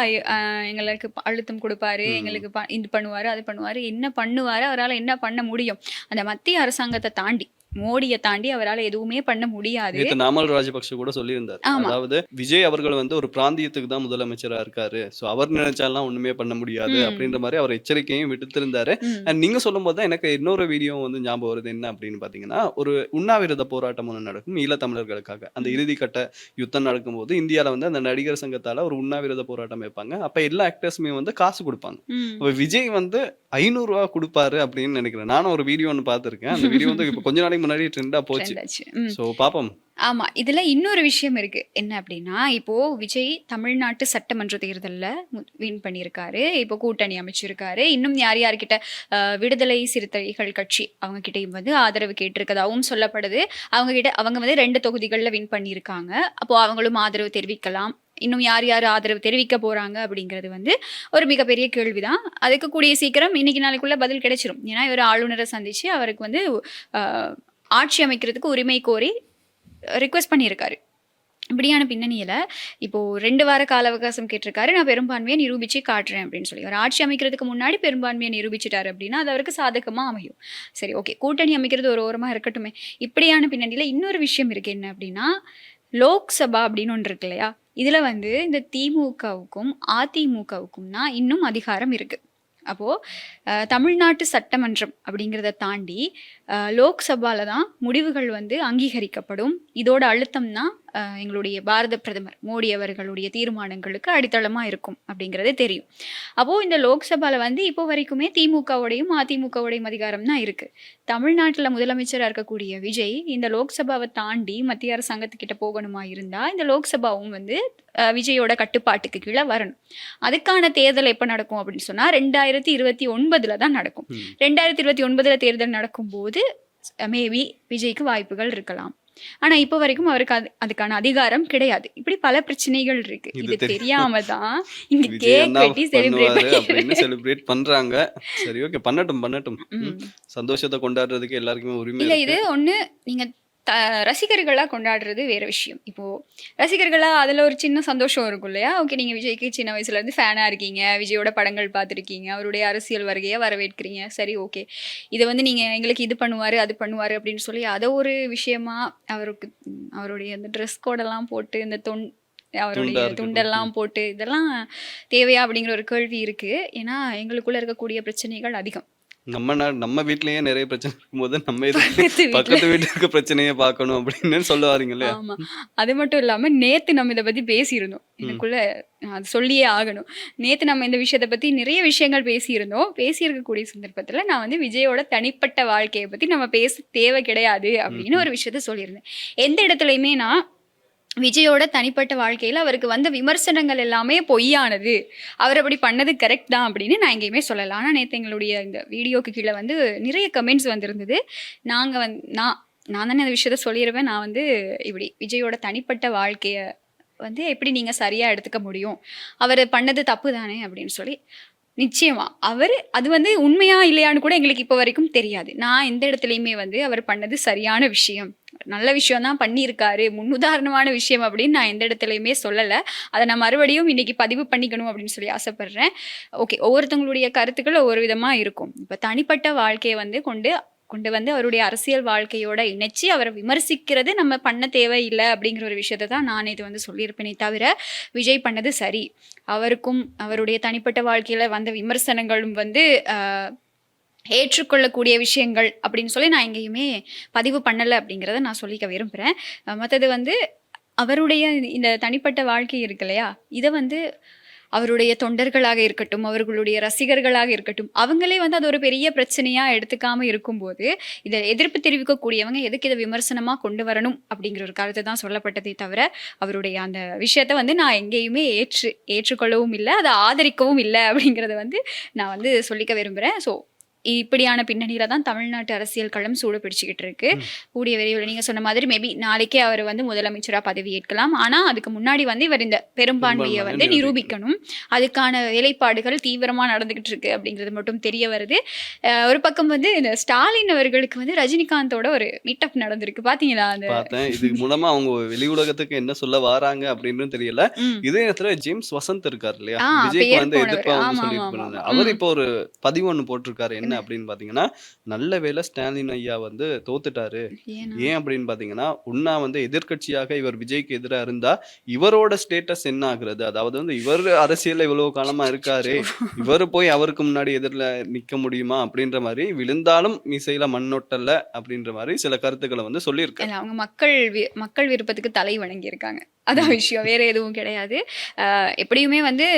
எங்களுக்கு அழுத்தம் கொடுப்பாரு, எங்களுக்கு இது பண்ணுவாரு அது பண்ணுவாரு. என்ன பண்ணுவாரு, அவரால் என்ன பண்ண முடியும்? அந்த மத்திய அரசாங்கத்தை தாண்டி, மோடியை தாண்டி அவரால் எதுவுமே பண்ண முடியாது. நாமல் ராஜபக்ஷ கூட சொல்லியிருந்தார். அதாவது விஜய் அவர்கள் வந்து ஒரு பிராந்தியத்துக்கு தான் முதலமைச்சரா இருக்காரு, சோ அவர் நினைச்சாலாம் ஒண்ணுமே பண்ண முடியாது அப்படின்ற மாதிரி அவர் எச்சரிக்கையும் விடுத்திருந்தாரு. நீங்க சொல்லும் போது எனக்கு இன்னொரு வீடியோ வந்து ஞாபகம் வருது. என்ன அப்படின்னு பாத்தீங்கன்னா, ஒரு உண்ணாவிரத போராட்டம் ஒன்று நடக்கும் ஈழத்தமிழர்களுக்காக. அந்த இறுதி கட்ட யுத்தம் நடக்கும் போது இந்தியால வந்து அந்த நடிகர் சங்கத்தால ஒரு உண்ணாவிரத போராட்டம் வைப்பாங்க. அப்ப எல்லா ஆக்டர்ஸுமே வந்து காசு கொடுப்பாங்க. விஜய் வந்து 500 ரூபா கொடுப்பாரு அப்படின்னு நினைக்கிறேன். நானும் ஒரு வீடியோ ஒன்று பார்த்திருக்கேன். அந்த வீடியோ வந்து இப்ப கொஞ்ச நாளைக்கு முன்னாடி ட்ரெண்டா போச்சு. சோ பாப்போம். ஆமா, இதுல இன்னொரு விஷயம் இருக்கு. என்ன அப்படின்னா, இப்போ விஜய் தமிழ்நாட்டு சட்டமன்ற தேர்தல்ல வின் பண்ணியிருக்காரு. இப்போ கூட்டணி அமைச்சிருக்காரு. இன்னும் யார்கிட்ட விடுதலை சிறுத்தைகள் கட்சி அவங்க கிட்டையும் வந்து ஆதரவு கேட்டிருக்கதாகவும் சொல்லப்படுது. அவங்க வந்து 2 தொகுதிகளில் வின் பண்ணியிருக்காங்க. அப்போ அவங்களும் ஆதரவு தெரிவிக்கலாம். இன்னும் யார் ஆதரவு தெரிவிக்க போறாங்க அப்படிங்கிறது வந்து ஒரு மிகப்பெரிய கேள்விதான். அதுக்கு கூடிய சீக்கிரம் இன்னைக்கு நாளைக்குள்ள பதில் கிடைச்சிரும். ஏன்னா இவர் ஆளுநரை சந்திச்சு அவருக்கு வந்து ஆட்சி அமைக்கிறதுக்கு உரிமை கோரி ரிக்வெஸ்ட் பண்ணியிருக்காரு. இப்படியான பின்னணியில் இப்போ 2 வார கால அவகாசம் கேட்டிருக்காரு. நான் பெரும்பான்மையை நிரூபிச்சு காட்டுறேன் அப்படின்னு சொல்லி. அவர் ஆட்சி அமைக்கிறதுக்கு முன்னாடி பெரும்பான்மையை நிரூபிச்சுட்டாரு அப்படின்னா அது அவருக்கு சாதகமாக அமையும். சரி, ஓகே, கூட்டணி அமைக்கிறது ஒரு ஓரமாக இருக்கட்டுமே. இப்படியான பின்னணியில் இன்னொரு விஷயம் இருக்கு. என்ன அப்படின்னா, லோக்சபா அப்படின்னு ஒன்று இருக்கு இல்லையா, இதில் வந்து இந்த திமுகவுக்கும் அதிமுகவுக்கும் தான் இன்னும் அதிகாரம் இருக்குது. அப்போது தமிழ்நாட்டு சட்டமன்றம் அப்படிங்கிறத தாண்டி லோக்சபால தான் முடிவுகள் வந்து அங்கீகரிக்கப்படும். இதோட அழுத்தம் தான் எங்களுடைய பாரத பிரதமர் மோடி அவர்களுடைய தீர்மானங்களுக்கு அடித்தளமாக இருக்கும் அப்படிங்கிறதே தெரியும். அப்போது இந்த லோக்சபாவில் வந்து இப்போ வரைக்குமே திமுகவோடையும் அதிமுகவோடையும் அதிகாரம் தான் இருக்குது. தமிழ்நாட்டில் முதலமைச்சராக இருக்கக்கூடிய விஜய் இந்த லோக்சபாவை தாண்டி மத்திய அரசாங்கத்துக்கிட்ட போகணுமா இருந்தால் இந்த லோக்சபாவும் வந்து விஜயோட கட்டுப்பாட்டுக்கு கீழே வரணும். அதுக்கான தேர்தல் எப்போ நடக்கும் அப்படின்னு சொன்னால் 2029 தான் நடக்கும். 2029 தேர்தல் நடக்கும்போது மேபி விஜய்க்கு வாய்ப்புகள் இருக்கலாம். ஆனா இப்போ வரைக்கும் அவருக்கு அதுக்கான அதிகாரம் கிடையாது. இப்படி பல பிரச்சனைகள் இருக்கு. இது தெரியாம தான் இங்க கேக் வெட்டி செலிப்ரேட் பண்றாங்க. சரி, ஓகே, பண்ணட்டும். சந்தோஷத்தை கொண்டாடுறதுக்கு எல்லாருக்குமே உரிமை இல்ல. இது ஒண்ணு நீங்க ரசிகர்களா கொண்டாடுறது வேற விஷயம். இப்போ ரசிகர்களா அதுல ஒரு சின்ன சந்தோஷம் இருக்கும் இல்லையா? ஓகே, நீங்க விஜய்க்கு சின்ன வயசுல இருந்து ஃபேனா இருக்கீங்க, விஜயோட படங்கள் பார்த்துருக்கீங்க, அவருடைய அரசியல் வருகையை வரவேற்கிறீங்க. சரி, ஓகே. இதை வந்து நீங்க எங்களுக்கு இது பண்ணுவாரு அது பண்ணுவாரு அப்படின்னு சொல்லி அதை ஒரு விஷயமா அவருக்கு அவருடைய அந்த ட்ரெஸ் கோடெல்லாம் போட்டு இந்த அவருடைய துண்டா இருக்கட்டும். துண்டெல்லாம் போட்டு இதெல்லாம் தேவையா அப்படிங்கிற ஒரு கேள்வி இருக்கு. ஏன்னா எங்களுக்குள்ள இருக்கக்கூடிய பிரச்சனைகள் அதிகம். நம்ம வீட்லயே நிறைய பிரச்சனை இருக்கும்போது நம்ம எதுக்கு பக்கத்து வீட்டுல பக்கத்து வீட்டுல இருக்க பிரச்சனையை பார்க்கணும் அப்படின்னு சொல்ல வாரீங்க இல்லையா? ஆமா. அது மட்டும் இல்லாம நேத்து நம்ம இதை பத்தி பேசியிருந்தோம். எனக்குள்ள அது சொல்லியே ஆகணும். நேத்து நம்ம இந்த விஷயத்தை பத்தி நிறைய விஷயங்கள் பேசியிருந்தோம். பேசியிருக்கக்கூடிய சந்தர்ப்பத்துல நான் வந்து விஜயோட தனிப்பட்ட வாழ்க்கையை பத்தி நம்ம பேச தேவை கிடையாது அப்படின்னு ஒரு விஷயத்த சொல்லியிருந்தேன். எந்த இடத்துலயுமே நான் விஜயோட தனிப்பட்ட வாழ்க்கையில அவருக்கு வந்த விமர்சனங்கள் எல்லாமே பொய்யானது, அவர் அப்படி பண்ணது கரெக்ட் தான் அப்படின்னு நான் எங்கேயுமே சொல்லலாம். ஆனா நேத்து எங்களுடைய இந்த வீடியோக்கு கீழே வந்து நிறைய கமெண்ட்ஸ் வந்திருந்தது. நாங்க நான் தானே அந்த விஷயத்த சொல்லிடுவேன். நான் வந்து இப்படி விஜயோட தனிப்பட்ட வாழ்க்கைய வந்து எப்படி நீங்க சரியா எடுத்துக்க முடியும், அவர் பண்ணது தப்பு தானே அப்படின்னு சொல்லி. நிச்சயமா அது வந்து உண்மையா இல்லையான்னு கூட எங்களுக்கு இப்போ வரைக்கும் தெரியாது. நான் எந்த இடத்துலையுமே வந்து அவர் பண்ணது சரியான விஷயம், நல்ல விஷயம் தான் பண்ணியிருக்காரு, முன்னுதாரணமான விஷயம் அப்படின்னு நான் எந்த இடத்துலையுமே சொல்லலை. அதை நான் மறுபடியும் இன்னைக்கு பதிவு பண்ணிக்கணும் அப்படின்னு சொல்லி ஆசைப்படுறேன். ஓகே, ஒவ்வொருத்தவங்களுடைய கருத்துக்கள் ஒவ்வொரு விதமாக இருக்கும். இப்போ தனிப்பட்ட வாழ்க்கையை வந்து கொண்டு வந்து அவருடைய அரசியல் வாழ்க்கையோட இணைச்சி அவரை விமர்சிக்கிறது நம்ம பண்ண தேவையில்லை அப்படிங்கிற ஒரு விஷயத்தை தான் நான் இது வந்து சொல்லியிருப்பேனே தவிர விஜய் பண்ணது சரி, அவருக்கும் அவருடைய தனிப்பட்ட வாழ்க்கையில வந்த விமர்சனங்களும் வந்து ஏற்றுக்கொள்ளக்கூடிய விஷயங்கள் அப்படின்னு சொல்லி நான் எங்கேயுமே பதிவு பண்ணலை அப்படிங்கிறத நான் சொல்லிக்க விரும்புகிறேன். மற்றது வந்து அவருடைய இந்த தனிப்பட்ட வாழ்க்கை இருக்கு இல்லையா, இதை வந்து அவருடைய தொண்டர்களாக இருக்கட்டும், அவர்களுடைய ரசிகர்களாக இருக்கட்டும், அவங்களே வந்து அது ஒரு பெரிய பிரச்சனையா எடுத்துக்காம இருக்கும்போது இதை எதிர்ப்பு தெரிவிக்கக்கூடியவங்க எதுக்கு இதை விமர்சனமா கொண்டு வரணும் அப்படிங்கிற ஒரு கருத்தை தான் சொல்லப்பட்டதே தவிர அவருடைய அந்த விஷயத்த வந்து நான் எங்கேயுமே ஏற்றுக்கொள்ளவும் இல்லை, அதை ஆதரிக்கவும் இல்லை அப்படிங்கிறத வந்து நான் வந்து சொல்லிக்க விரும்புகிறேன். ஸோ இப்படியான பின்னணியில தான் தமிழ்நாட்டு அரசியல் களம் சூடு பிடிச்சிக்கிட்டு இருக்கு. கூடிய விரைவில் நீங்க சொன்ன மாதிரி மேபி நாளைக்கே அவர் வந்து முதலமைச்சரா பதவி ஏற்கலாம். ஆனா அதுக்கு முன்னாடி வந்து இவர் இந்த பெரும்பான்மையை வந்து நிரூபிக்கணும். அதுக்கான வேலைப்பாடுகள் தீவிரமா நடந்துகிட்டு இருக்கு அப்படிங்கிறது மட்டும் தெரிய வருது. ஒரு பக்கம் வந்து இந்த ஸ்டாலின் அவர்களுக்கு வந்து ரஜினிகாந்தோட ஒரு மீட்டப் நடந்திருக்கு, பாத்தீங்களா? பார்த்தேன். இது மூலமா அவங்க வெளி உலகத்துக்கு என்ன சொல்ல வராங்க அப்படின்னு தெரியல. இதே நேரத்துல ஜேம்ஸ் வசந்த் இருக்காரு இல்லையா, விஜய்க்கு வந்து எதிர்ப்பா வந்து சொல்லிட்டு போனாங்க. அவர் இப்போ ஒரு பதிவு ஒண்ணு போட்டிருக்காரு. என்ன அப்படின்னு பாத்தீங்கன்னா, நல்ல வேளை ஸ்டாலின் ஐயா வந்து தோத்துட்டாரு. ஏன் அப்படின்னு பாத்தீங்கன்னா, உன்னா வந்து எதிர்கட்சியாக இவர் விஜய்க்கு எதிராக இருந்தா இவரோட ஸ்டேட்டஸ் என்ன ஆகுறது, அதாவது வந்து இவர் அரசியல்ல இவ்வளவு காலமா இருக்காரு, இவரு போய் அவருக்கு முன்னாடி எதிரில நிக்க முடியுமா அப்படின்ற மாதிரி, விழுந்தாலும் மீசையில மண்ணொட்டல்ல அப்படின்ற மாதிரி சில கருத்துக்களை வந்து சொல்லியிருக்காங்க. அவங்க மக்கள் விருப்பத்துக்கு தலை வணங்கி இருக்காங்க, அதான் விஷயம், வேற எதுவும் கிடையாது. எப்படியுமே வந்து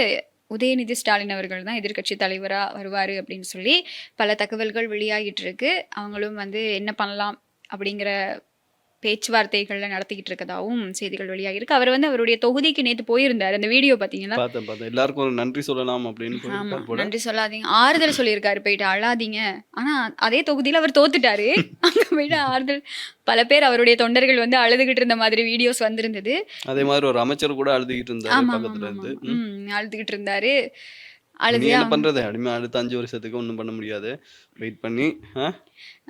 உதயநிதி ஸ்டாலின் அவர்கள் தான் எதிர்க்கட்சி தலைவராக வருவார் அப்படின்னு சொல்லி பல தகவல்கள் வெளியாகிட்டு இருக்கு. அவங்களும் வந்து என்ன பண்ணலாம் அப்படிங்கிற பேச்சுவார்த்தைகள்ல நடத்திக்கிட்டு இருக்கதாவும் செய்திகள் வெளியாக இருக்கு. அவர் வந்து அவருடைய தொகுதிக்கு நேற்று போயிருந்தார். அந்த வீடியோ பார்த்தீங்களா? பார்த்தேன். எல்லாருக்கும் ஒரு நன்றி சொல்லலாம் அப்படின்னு. ஆமா, நன்றி சொல்லாதீங்க, ஆறுதல் சொல்லியிருக்காரு, போயிட்டு அழாதீங்க. ஆனா அதே தொகுதியில் அவர் தோத்துட்டாரு. அங்க போயிட்டு ஆறுதல், பல பேர் அவருடைய தொண்டர்கள் வந்து அழுதுகிட்டு இருந்த மாதிரி வீடியோஸ் வந்திருந்தது. அதே மாதிரி ஒரு அமைச்சர் கூட அழுதுகிட்டு இருந்தாரு பக்கத்துல இருந்து. அழுதுகிட்டு இருந்தாரு. என்ன பண்றது, அடிமை அடுத்த 5 வருஷத்துக்கு ஒண்ணும் பண்ண முடியாது, வெயிட் பண்ணி.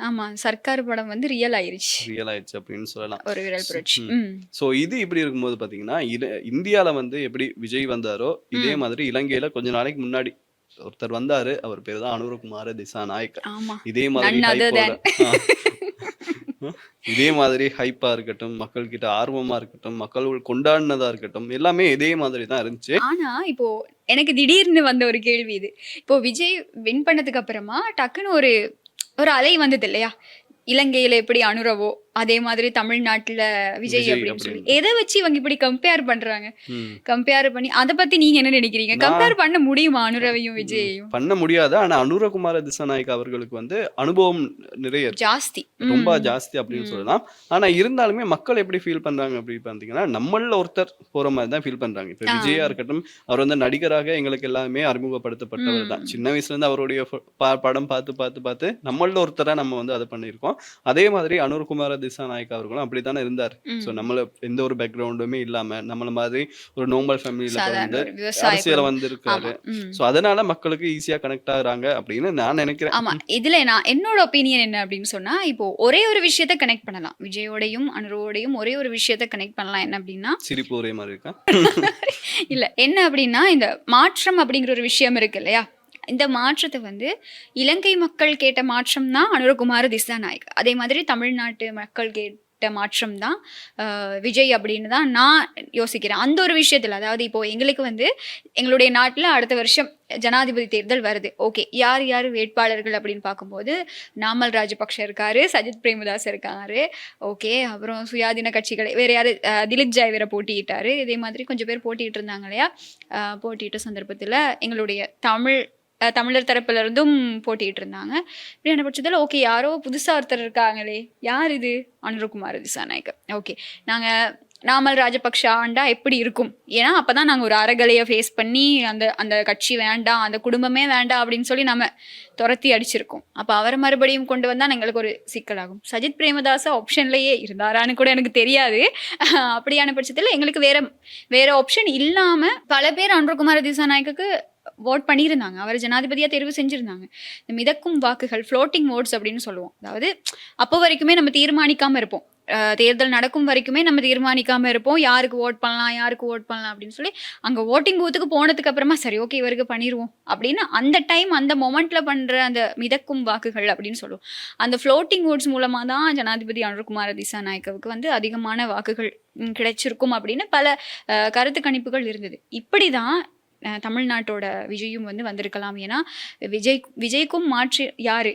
ஆமா, சர்க்கார் படம் வந்து ரியல் ஆயிருச்சு அப்படின்னு சொல்லலாம், ஒரு விரல் புரட்சி. சோ இது இப்படி இருக்கும்போது பாத்தீங்கன்னா, இந்தியால வந்து எப்படி விஜய் வந்தாரோ இதே மாதிரி இலங்கையில கொஞ்ச நாளைக்கு முன்னாடி ஒருத்தர் வந்தாரு. அவர் பேரு தான் அனுரகுமார திசாநாயக்க. இதே மாதிரி ஹைப்பா இருக்கட்டும், மக்கள் கிட்ட ஆர்வமா இருக்கட்டும், மக்கள் கொண்டாடினதா இருக்கட்டும், எல்லாமே இதே மாதிரி தான் இருந்துச்சு. ஆனா இப்போ எனக்கு திடீர்னு வந்த ஒரு கேள்வி இது. இப்போ விஜய் வின் பண்ணதுக்கு அப்புறமா டக்குன்னு ஒரு அலை வந்தது இல்லையா, இலங்கையில எப்படி அனுரவோ அதே மாதிரி தமிழ்நாட்டுல விஜய் அப்படின்னு சொல்லி எதை வச்சு இவங்க இப்படி கம்பேர் பண்றாங்க? கம்பேர் பண்ணி அதை பத்தி நீங்க என்ன நினைக்கிறீங்க? கம்பேர் பண்ண முடியுமா அனுரவையும் விஜயையும்? பண்ண முடியாது. ஆனா அனுரகுமார திசாநாயக் அவர்களுக்கு வந்து அனுபவம் நிறைய ஜாஸ்தி, ரொம்ப ஜாஸ்தி அப்படின்னு சொல்லலாம். ஆனா இருந்தாலுமே மக்கள் எப்படி ஃபீல் பண்றாங்க அப்படின்னு பாத்தீங்கன்னா, நம்மள ஒருத்தர் போற மாதிரி தான் ஃபீல் பண்றாங்க. இப்ப விஜயா இருக்கட்டும், அவர் வந்து நடிகராக எங்களுக்கு எல்லாமே அறிமுகப்படுத்தப்பட்டவர் தான். சின்ன வயசுல இருந்து அவருடைய படம் பார்த்து நம்மள ஒருத்தரா நம்ம வந்து அதை பண்ணியிருக்கோம். அதே மாதிரி அனுரகுமார திசாநாயக் அவர்களும் அப்படித்தானே இருந்தார். ஸோ நம்மள எந்த ஒரு பேக்ரவுண்டுமே இல்லாம நம்மள மாதிரி ஒரு நார்மல் ஃபேமிலியில சாதாரண வந்து ஒரு விவசாய அரசியல குடும்பம். வந்து இருக்காரு. ஆமா. ம். ஸோ அதனால மக்களுக்கு ஈஸியா கனெக்ட் ஆகுறாங்க அப்படின்னு நான் நினைக்கிறேன். ஆமா. இதுல நான் என்னோட ஒப்பீனியன் என்ன அப்படின்னு சொன்னா, இப்போ ஒரே ஒரு விஷயத்த கனெக்ட் பண்ணலாம். விஜயோடையும் அனுரோடையும் ஒரே ஒரு விஷயத்த கனெக்ட் பண்ணலாம். என்ன அப்படின்னா, சிரிப்பு ஒரே மாதிரி இருக்கா? இல்ல என்ன அப்படின்னா, இந்த மாற்றம் அப்படிங்கிற ஒரு விஷயம் இருக்கு இல்லையா? இந்த மாற்றத்தை வந்து இலங்கை மக்கள் கேட்ட மாற்றம் தான் அனுரகுமார திசாநாயக். அதே மாதிரி தமிழ்நாட்டு மக்கள் கேட்ட மாற்றம் தான் விஜய் அப்படின்னு தான் நான் யோசிக்கிறேன். அந்த ஒரு விஷயத்துல, அதாவது இப்போ எங்களுக்கு வந்து எங்களுடைய நாட்டுல அடுத்த வருஷம் ஜனாதிபதி தேர்தல் வருது. ஓகே, யார் யார் வேட்பாளர்கள் அப்படின்னு பார்க்கும்போது நாமல் ராஜபக்ஷ இருக்காரு, சஜித் பிரேமதாஸ் இருக்காரு, ஓகே, அப்புறம் சுயாதீன கட்சிகள் வேற யாரு, திலீப் ஜாய் வேற போட்டியிட்டாரு. இதே மாதிரி கொஞ்சம் பேர் போட்டிட்டு இருந்தாங்க இல்லையா? போட்டியிட்ட சந்தர்ப்பத்தில் எங்களுடைய தமிழர் தரப்புல இருந்தும் போட்டிட்டு இருந்தாங்க. இப்படியான பட்சத்தில் ஓகே, யாரோ புதுசா ஒருத்தர் இருக்காங்களே, யார் இது? அனுரகுமார திசாநாயக். ஓகே, நாங்க நாமல் ராஜபக்ஷ ஆண்டா எப்படி இருக்கும்? ஏன்னா அப்பதான் நாங்க ஒரு அறகலையை ஃபேஸ் பண்ணி அந்த கட்சி வேண்டாம், அந்த குடும்பமே வேண்டாம் அப்படின்னு சொல்லி நம்ம துரத்தி அடிச்சிருக்கோம். அப்ப அவரை மறுபடியும் கொண்டு வந்தா எங்களுக்கு ஒரு சிக்கலாகும். சஜித் பிரேமதாஸ் ஆப்ஷன்லயே இருந்தாரான்னு கூட எனக்கு தெரியாது. அப்படியான பட்சத்தில் எங்களுக்கு வேற ஆப்ஷன் இல்லாம பல பேர் அனுரகுமார திசாநாயக்கு ஓட் பண்ணியிருந்தாங்க. அவர் ஜனாதிபதியா தேர்வு செஞ்சிருந்தாங்க. இந்த மிதக்கும் வாக்குகள், ஃப்ளோட்டிங் ஓட்ஸ் அப்படின்னு சொல்லுவோம். அதாவது அப்போ வரைக்குமே நம்ம தீர்மானிக்காம இருப்போம். தேர்தல் நடக்கும் வரைக்குமே நம்ம தீர்மானிக்காம இருப்போம், யாருக்கு ஓட் பண்ணலாம் அப்படின்னு சொல்லி. அங்க ஓட்டிங் பூத்துக்கு போனதுக்கு அப்புறமா சரி ஓகே இவருக்கு பண்ணிடுவோம் அப்படின்னு அந்த டைம் அந்த மொமெண்ட்ல பண்ற அந்த மிதக்கும் வாக்குகள் அப்படின்னு சொல்லுவோம். அந்த ஃப்ளோட்டிங் ஓட்ஸ் மூலமா தான் ஜனாதிபதி அனுரகுமார திசாநாயக்கவுக்கு வந்து அதிகமான வாக்குகள் கிடைச்சிருக்கும் அப்படின்னு பல கருத்து கணிப்புகள் இருந்தது. இப்படிதான் தமிழ்நாட்டோட விஜயும் வந்து வந்திருக்கலாம். ஏன்னா விஜய்க்கும் மாற்று யாரு?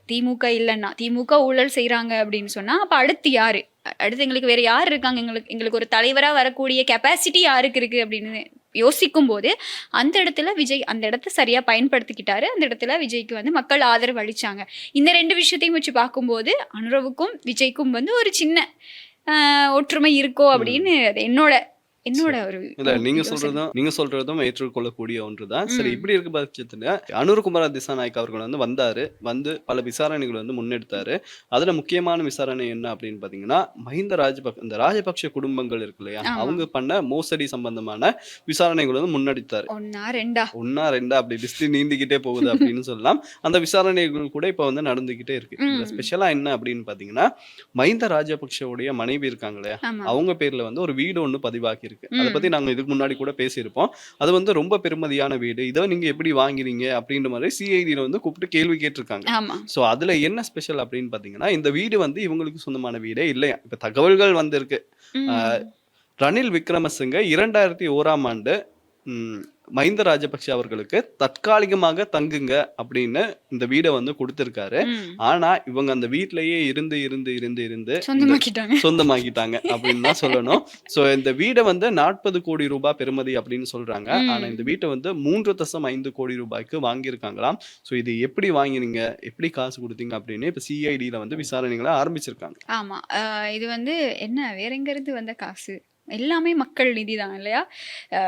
திமுக இல்லைன்னா, திமுக ஊழல் செய்யறாங்க அப்படின்னு சொன்னா அப்ப அடுத்து யாரு? அடுத்து எங்களுக்கு வேற யார் இருக்காங்க? எங்களுக்கு ஒரு தலைவரா வரக்கூடிய கெப்பாசிட்டி யாருக்கு இருக்கு அப்படின்னு யோசிக்கும் போது அந்த இடத்துல விஜய் அந்த இடத்த சரியா பயன்படுத்திக்கிட்டாரு. அந்த இடத்துல விஜய்க்கு வந்து மக்கள் ஆதரவு அளிச்சாங்க. இந்த ரெண்டு விஷயத்தையும் வச்சு பார்க்கும்போது அனுரவுக்கும் விஜய்க்கும் வந்து ஒரு சின்ன ஒற்றுமை இருக்கோ அப்படின்னு என்னோட ஒரு இல்ல, நீங்க சொல்றதும் ஏற்றுக்கொள்ளக்கூடிய ஒன்றுதான். சரி, இப்படி இருக்க பட்சத்துல அனுரகுமார திசாநாயக் அவர்கள் வந்து வந்து பல விசாரணைகள் வந்து முன்னெடுத்தாரு. அதுல முக்கியமான விசாரணை என்ன அப்படின்னு பாத்தீங்கன்னா, இந்த ராஜபக்ஷ குடும்பங்கள் இருக்கு இல்லையா, அவங்க பண்ண மோசடி சம்பந்தமான விசாரணைகள் வந்து முன்னெடுத்தாரு. ஒன்னா ரெண்டா அப்படி லிஸ்ட் நீந்திக்கிட்டே போகுது அப்படின்னு சொல்லலாம். அந்த விசாரணைகள் கூட இப்ப வந்து நடந்துகிட்டே இருக்கு. ஸ்பெஷலா என்ன அப்படின்னு பாத்தீங்கன்னா, மஹிந்த ராஜபக்ஷவுடைய மனைவி இருக்காங்க இல்லையா, அவங்க பேர்ல வந்து ஒரு வீடு ஒண்ணு பதிவாக்கி இருக்கு. அதை பத்தி நாங்க இதுக்கு முன்னாடி கூட பேசியிருப்போம். அது வந்து ரொம்ப பெருமதியான வீடு, இதை நீங்க எப்படி வாங்கினீங்க அப்படின்ற மாதிரி சிஐடியில வந்து கூப்பிட்டு கேள்வி கேட்டிருக்காங்க. சோ அதுல என்ன ஸ்பெஷல் அப்படின்னு பாத்தீங்கன்னா, இந்த வீடு வந்து இவங்களுக்கு சொந்தமான வீடே இல்லையா. இப்ப தகவல்கள் வந்து இருக்கு. ரணில் விக்ரமசிங்க 2001ஆம் ஆண்டு மஹிந்த ராஜபக்ஷ அவர்களுக்கு தற்காலிகமாக தங்குங்க அப்படின்னு இந்த வீடை வந்து கொடுத்திருக்காரு. ஆனா இவங்க அந்த வீட்லயே இருந்து சொந்தமாக்கிட்டாங்க அப்படின்னு தான் சொல்லணும். சோ இந்த வீடை வந்து 40 கோடி ரூபாய் பெறுமதி அப்படின்னு சொல்றாங்க. ஆனா இந்த வீட்டை வந்து 3.5 கோடி ரூபாய்க்கு வாங்கியிருக்காங்களாம். சோ இது எப்படி வாங்கினீங்க, எப்படி காசு கொடுத்தீங்க அப்படின்னு இப்ப சிஐடியில வந்து விசாரணைகளை ஆரம்பிச்சிருக்காங்க. ஆமா, இது வந்து என்ன வேற எங்க இருந்து வந்த காசு? எல்லாமே மக்கள் நிதி தான் இல்லையா?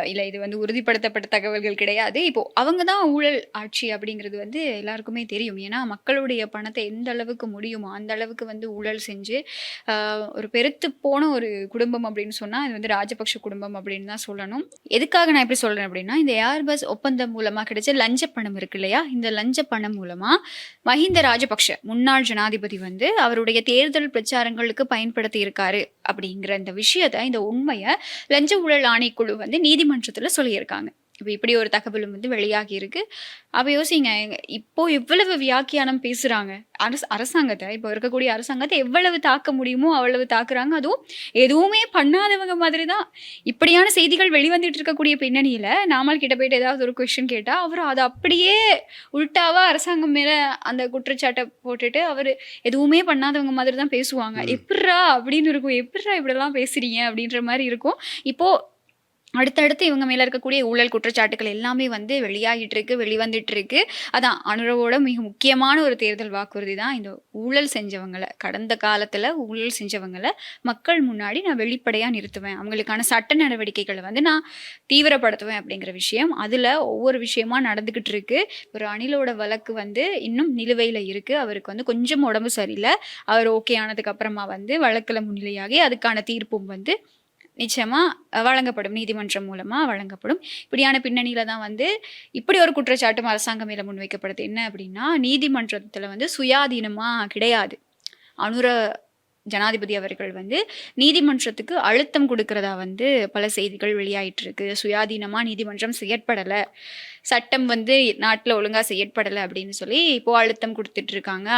இல்லை, இது வந்து உறுதிப்படுத்தப்பட்ட தகவல்கள் கிடையாது. இப்போ அவங்க தான் ஊழல் ஆட்சி அப்படிங்கிறது வந்து எல்லாருக்குமே தெரியும். ஏன்னா மக்களுடைய பணத்தை எந்த அளவுக்கு முடியுமோ அந்த அளவுக்கு வந்து ஊழல் செஞ்சு ஒரு பெருத்து போன ஒரு குடும்பம் அப்படின்னு சொன்னால் இது வந்து ராஜபக்ஷ குடும்பம் அப்படின்னு தான் சொல்லணும். எதுக்காக நான் எப்படி சொல்கிறேன் அப்படின்னா, இந்த ஏர்பஸ் ஒப்பந்தம் மூலமாக கிடைச்ச லஞ்ச பணம் இருக்கு இல்லையா, இந்த லஞ்ச பணம் மூலமாக மஹிந்த ராஜபக்ஷ முன்னாள் ஜனாதிபதி வந்து அவருடைய தேர்தல் பிரச்சாரங்களுக்கு பயன்படுத்தி இருக்காரு அப்படிங்கிற இந்த விஷயத்தை, இந்த உண்மையை லஞ்ச ஊழல் ஆணைக்குழு வந்து நீதிமன்றத்துல சொல்லியிருக்காங்க. இப்போ இப்படி ஒரு தகவலும் வந்து வெளியாகி இருக்கு. அப்ப யோசிங்க, இப்போ எவ்வளவு வியாக்கியானம் பேசுறாங்க அரசாங்கத்தை. இப்போ இருக்கக்கூடிய அரசாங்கத்தை எவ்வளவு தாக்க முடியுமோ அவ்வளவு தாக்குறாங்க. அதுவும் எதுவுமே பண்ணாதவங்க மாதிரி தான். இப்படியான செய்திகள் வெளிவந்துட்டு இருக்கக்கூடிய பின்னணியில நாமல் கிட்ட போயிட்டு ஏதாவது ஒரு கொஸ்டின் கேட்டா அவர் அதை அப்படியே உள்டாவா அரசாங்கம் மேல அந்த குற்றச்சாட்டை போட்டுட்டு அவர் எதுவுமே பண்ணாதவங்க மாதிரி தான் பேசுவாங்க. எப்பட்றா அப்படின்னு இருக்கும், எப்பட்றா இப்படிலாம் பேசுறீங்க அப்படின்ற மாதிரி இருக்கும். இப்போ அடுத்தடுத்து இவங்க மேல இருக்கக்கூடிய ஊழல் குற்றச்சாட்டுகள் எல்லாமே வந்து வெளியாகிட்டு இருக்கு, வெளிவந்துட்டு இருக்கு. அதான் அனுரவோட மிக முக்கியமான ஒரு தேர்தல் வாக்குறுதி தான் இந்த ஊழல் செஞ்சவங்கள, கடந்த காலத்துல ஊழல் செஞ்சவங்கள மக்கள் முன்னாடி நான் வெளிப்படையா நிறுத்துவேன், அவங்களுக்கான சட்ட நடவடிக்கைகளை வந்து நான் தீவிரப்படுத்துவேன் அப்படிங்கிற விஷயம். அதுல ஒவ்வொரு விஷயமா நடந்துகிட்டு இருக்கு. ஒரு அணிலோட வழக்கு வந்து இன்னும் நிலுவையில இருக்கு. அவருக்கு வந்து கொஞ்சம் உடம்பு சரியில்லை. அவர் ஓகே ஆனதுக்கு அப்புறமா வந்து வழக்குல முன்னிலையாகி அதுக்கான தீர்ப்பும் வந்து நிச்சயமா வழங்கப்படும், நீதிமன்றம் மூலமா வழங்கப்படும். இப்படியான பின்னணியில தான் வந்து இப்படி ஒரு குற்றச்சாட்டும் அரசாங்கம் மேல முன்வைக்கப்படுது. என்ன அப்படின்னா, நீதிமன்றத்துல வந்து சுயாதீனமா கிடையாது. அனுர ஜனாதிபதி அவர்கள் வந்து நீதிமன்றத்துக்கு அழுத்தம் கொடுக்கறதா வந்து பல செய்திகள் வெளியாயிட்டு இருக்கு. சுயாதீனமா நீதிமன்றம் செயற்படலை, சட்டம் வந்து நாட்டில் ஒழுங்கா செயற்படலை அப்படின்னு சொல்லி இப்போ அழுத்தம் கொடுத்துட்டு இருக்காங்க.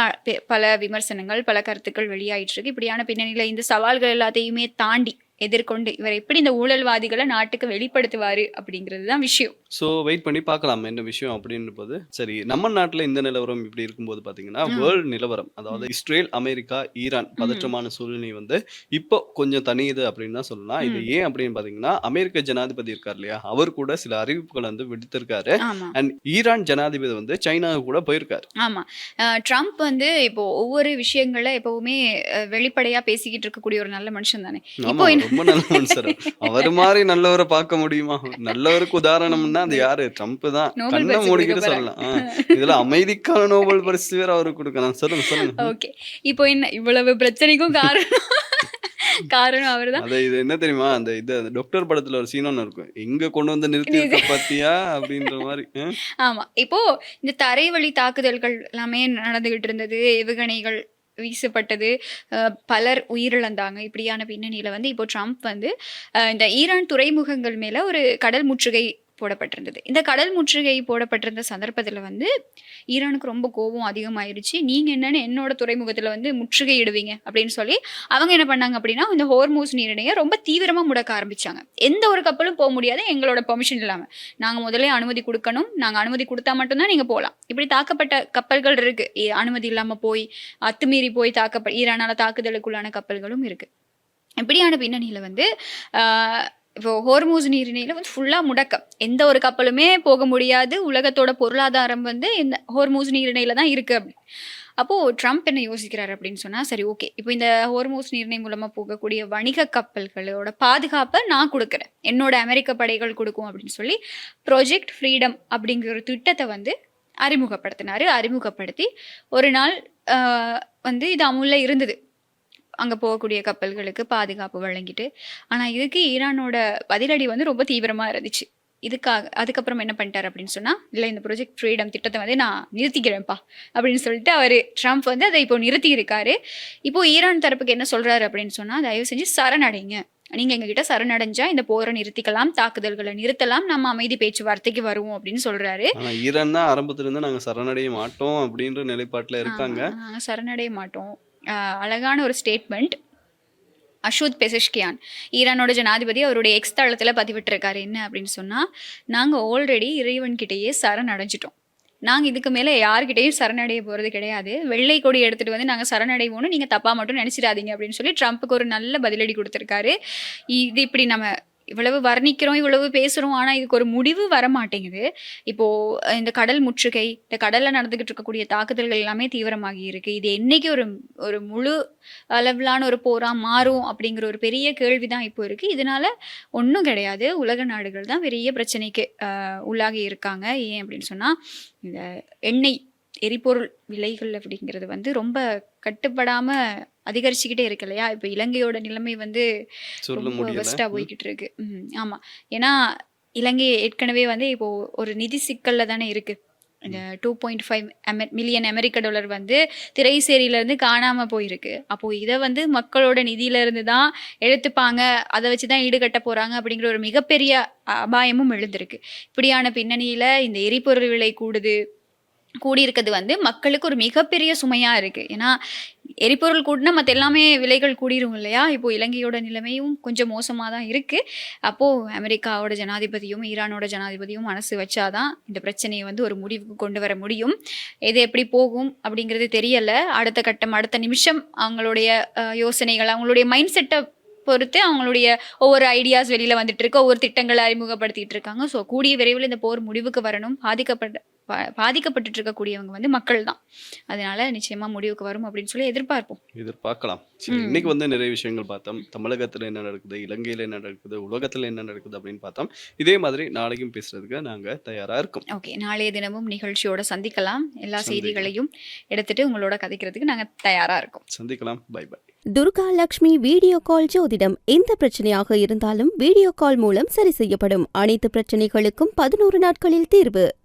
பல விமர்சனங்கள், பல கருத்துக்கள் வெளியாயிட்டு இருக்கு. இப்படியான பின்னணியில இந்த சவால்கள் எல்லாத்தையுமே தாண்டி எதிர்கொண்டு இவர் எப்படி இந்த ஊழல்வாதிகளை நாட்டுக்கு வெளிப்படுத்துவாரு அப்படிங்கிறது தான் விஷயம். ஸோ வெயிட் பண்ணி பார்க்கலாம் என்ன விஷயம் அப்படின்னு போது. சரி, நம்ம நாட்டில் இந்த நிலவரம் இப்படி இருக்கும்போது பார்த்தீங்கன்னா, வேர்ல்டு நிலவரம், அதாவது இஸ்ரேல், அமெரிக்கா, ஈரான் பதற்றமான சூழ்நிலை வந்து இப்போ கொஞ்சம் தனியுது அப்படின்னு தான் சொல்லலாம். இது ஏன் அப்படின்னு பார்த்தீங்கன்னா, அமெரிக்க ஜனாதிபதி இருக்கார் இல்லையா, அவர் கூட சில அறிவிப்புகளை வந்து விடுத்திருக்காரு. ஆமா அண்ட் ஈரான் ஜனாதிபதி வந்து சைனாவுக்கு கூட போயிருக்காரு. ஆமா ட்ரம்ப் வந்து இப்போ ஒவ்வொரு விஷயங்களை எப்பவுமே வெளிப்படையா பேசிக்கிட்டு இருக்கக்கூடிய ஒரு நல்ல மனுஷன் தானே. ஆமா, இப்போ ரொம்ப நல்ல மனுஷர். அவர் மாதிரி நல்லவரை பார்க்க முடியுமா? நல்லவருக்கு உதாரணம்னா அது யாரு? ட்ரம்ப் தான். நோபல் கண்ணை பரிசு மூடிக்கிட்டு கொடுக்க சொல்லலாம். இதுல அமைதிக்கான நோபல் பரிசு வேற அவருக்கு கொடுக்கலாம். சொல்லுங்க சொல்லுங்க. ஓகே, இப்போ என்ன இவ்வளவு பிரச்சனைக்கும் காரணம் அவர்தான். அது இது என்ன தெரியுமா, அந்த இது டாக்டர் படத்துல ஒரு சீன் ஒன்று இருக்கும், எங்க கொண்டு வந்து நிறுத்தி இருக்க பாத்தியா அப்படின்ற மாதிரி. ஆமா, இப்போ இந்த தரைவழி தாக்குதல்கள் எல்லாமே நடந்துகிட்டு இருந்தது, ஏவுகணைகள் வீசப்பட்டது, பலர் உயிரிழந்தாங்க. இப்படியான பின்னணியில வந்து இப்போ ட்ரம்ப் வந்து இந்த ஈரான் துறைமுகங்கள் மேல ஒரு கடல் முற்றுகை போடப்பட்டிருந்தது. இந்த கடல் முற்றுகை போடப்பட்டிருந்த சந்தர்ப்பத்தில் வந்து ஈரானுக்கு ரொம்ப கோபம் அதிகமாயிருச்சு. நீங்கள் என்னென்னு என்னோட துறைமுகத்தில் வந்து முற்றுகை இடுவீங்க அப்படின்னு சொல்லி அவங்க என்ன பண்ணாங்க அப்படின்னா, இந்த ஹோர்மூஸ் நீரிணையை ரொம்ப தீவிரமாக முடக்க ஆரம்பித்தாங்க. எந்த ஒரு கப்பலும் போக முடியாது எங்களோட பெர்மிஷன் இல்லாமல். நாங்கள் முதலே அனுமதி கொடுக்கணும், நாங்கள் அனுமதி கொடுத்தா மட்டும்தான் நீங்கள் போகலாம். இப்படி தாக்கப்பட்ட கப்பல்கள் இருக்குது, அனுமதி இல்லாமல் போய் அத்துமீறி போய் ஈரானால் தாக்குதலுக்குள்ளான கப்பல்களும் இருக்குது. இப்படியான பின்னணியில் வந்து இப்போ ஹோர்மூஸ் நீரிணையில் வந்து ஃபுல்லாக முடக்கம், எந்த ஒரு கப்பலுமே போக முடியாது. உலகத்தோட பொருளாதாரம் வந்து இந்த ஹோர்மூஸ் நீரிணையில் தான் இருக்குது அப்படி. அப்போது ட்ரம்ப் என்ன யோசிக்கிறார் அப்படின்னு சொன்னால், சரி ஓகே, இப்போ இந்த ஹோர்மூஸ் நீரிணை மூலமாக போகக்கூடிய வணிக கப்பல்களோட பாதுகாப்பை நான் கொடுக்குறேன், என்னோட அமெரிக்க படைகள் கொடுக்கும் அப்படின்னு சொல்லி ப்ராஜெக்ட் ஃப்ரீடம் அப்படிங்கிற ஒரு திட்டத்தை வந்து அறிமுகப்படுத்தி ஒரு நாள் வந்து இது அமுல்ல இருந்தது. அங்கே போகக்கூடிய கப்பல்களுக்கு பாதுகாப்பு வழங்கிட்டு. ஆனால் இதுக்கு ஈரானோட பதிலடி வந்து ரொம்ப தீவிரமாக இருந்துச்சு. அதுக்கப்புறம் என்ன பண்ணிட்டார் அப்படின்னு சொன்னால், இல்லை இந்த ப்ராஜெக்ட் ஃப்ரீடம் திட்டத்தை வந்து நான் நிறுத்திக்கிறேன்ப்பா அப்படின்னு சொல்லிட்டு ட்ரம்ப் வந்து அதை இப்போ நிறுத்தி இருக்காரு. இப்போது ஈரான் தரப்புக்கு என்ன சொல்கிறாரு அப்படின்னு சொன்னால், தயவு செஞ்சு சரணடைங்க, நீங்கள் எங்ககிட்ட சரணடைஞ்சா இந்த போரை நிறுத்திக்கலாம், தாக்குதல்களை நிறுத்தலாம், நம்ம அமைதி பேச்சுவார்த்தைக்கு வருவோம் அப்படின்னு சொல்கிறாரு. ஈரான் தான் ஆரம்பத்திலிருந்து நாங்கள் சரணடைய மாட்டோம் அப்படின்ற நிலைப்பாட்டில் இருக்காங்க. நாங்கள் சரணடைய மாட்டோம். அழகான ஒரு ஸ்டேட்மெண்ட். அஷூத் பெசஷ்கியான், ஈரானோட ஜனாதிபதி, அவருடைய எக்ஸ் தளத்தில் பதிவிட்டிருக்காரு. என்ன அப்படின்னு சொன்னால், நாங்கள் ஆல்ரெடி இறைவன்கிட்டயே சரணடைஞ்சிட்டோம், நாங்கள் இதுக்கு மேலே யார்கிட்டையும் சரணடைய போகிறது கிடையாது, வெள்ளை கொடி எடுத்துகிட்டு வந்து நாங்கள் சரணடைவோன்னு நீங்கள் தப்பாக மட்டும் நினச்சிடாதீங்க அப்படின்னு சொல்லி ட்ரம்ப்புக்கு ஒரு நல்ல பதிலடி கொடுத்துருக்காரு. இது இப்படி நம்ம இவ்வளவு வர்ணிக்கிறோம், இவ்வளவு பேசுகிறோம், ஆனால் இதுக்கு ஒரு முடிவு வர மாட்டேங்குது. இப்போது இந்த கடல் முற்றுகை, இந்த கடலில் நடந்துக்கிட்டு இருக்கக்கூடிய தாக்குதல்கள் எல்லாமே தீவிரமாகி இருக்குது. இது என்றைக்கு ஒரு முழு அளவிலான ஒரு போராக மாறும் அப்படிங்கிற ஒரு பெரிய கேள்வி தான் இப்போ இருக்குது. இதனால் ஒன்றும் கிடையாது, உலக நாடுகள் தான் பெரிய பிரச்சனைக்கு உள்ளாகி இருக்காங்க. ஏன் அப்படின்னு சொன்னால், இந்த எண்ணெய் எரிபொருள் விலைகள் அப்படிங்கிறது வந்து ரொம்ப கட்டுப்படாமல் அதிகரிச்சுக்கிட்டே இருக்கு இல்லையா. இப்போ இலங்கையோட நிலைமை வந்து ரொம்ப பெஸ்ட்டாக போய்கிட்டு இருக்கு. ஆமாம், ஏன்னா இலங்கை ஏற்கனவே வந்து இப்போது ஒரு நிதி சிக்கலில் தானே இருக்குது. இந்த 2.5 மில்லியன் அமெரிக்க டாலர் வந்து திரைசேரியிலேருந்து காணாமல் போயிருக்கு. அப்போது இதை வந்து மக்களோட நிதியிலேருந்து தான் எடுத்துப்பாங்க, அதை வச்சு தான் ஈடுகட்ட போகிறாங்க அப்படிங்கிற ஒரு மிகப்பெரிய அபாயமும் எழுந்திருக்கு. இப்படியான பின்னணியில் இந்த எரிபொருள் விலை கூடியிருக்கிறது வந்து மக்களுக்கு ஒரு மிகப்பெரிய சுமையாக இருக்குது. ஏன்னா எரிபொருள் கூட்டினா மற்ற எல்லாமே விலைகள் கூடிரும் இல்லையா. இப்போது இலங்கையோட நிலைமையும் கொஞ்சம் மோசமாக தான் இருக்குது. அப்போது அமெரிக்காவோட ஜனாதிபதியும் ஈரானோட ஜனாதிபதியும் மனசு வச்சாதான் இந்த பிரச்சனையை வந்து ஒரு முடிவுக்கு கொண்டு வர முடியும். எது எப்படி போகும் அப்படிங்கிறது தெரியலை. அடுத்த கட்டம், அடுத்த நிமிஷம் அவங்களுடைய யோசனைகள், அவங்களுடைய மைண்ட் செட்டை பொறுத்து அவங்களுடைய ஒவ்வொரு ஐடியாஸ் வெளியில வந்துட்டு இருக்கு, ஒவ்வொரு திட்டங்களை அறிமுகப்படுத்திட்டு இருக்காங்க. ஸோ கூடிய விரைவில் இந்த போர் முடிவுக்கு வரணும். பாதிக்கப்பட்டு இருக்கக்கூடியவங்க வந்து மக்கள் தான். அதனால நிச்சயமா முடிவுக்கு வரும் அப்படின்னு சொல்லி எதிர்பார்க்கலாம். சரி, இன்னைக்கு வந்து நிறைய விஷயங்கள் பார்த்தோம். தமிழகத்துல என்ன நடக்குது, இலங்கையில என்ன நடக்குது, உலகத்துல என்ன நடக்குது அப்படின்னு பார்த்தோம். இதே மாதிரி நாளைக்கும் பேசுறதுக்கு நாங்க தயாரா இருக்கோம். ஓகே, நாளைய தினமும் நிகழ்ச்சியோட சந்திக்கலாம். எல்லா செய்திகளையும் எடுத்துட்டு உங்களோட கதைக்கிறதுக்கு நாங்க தயாரா இருக்கோம். சந்திக்கலாம். Bye bye. Durga Lakshmi video call ஜோதிடம். எந்த பிரச்சனையாக இருந்தாலும் வீடியோ கால் மூலம் சரி செய்யப்படும். அனைத்து பிரச்சனைகளுக்கும் 11 நாட்களில் தீர்வு.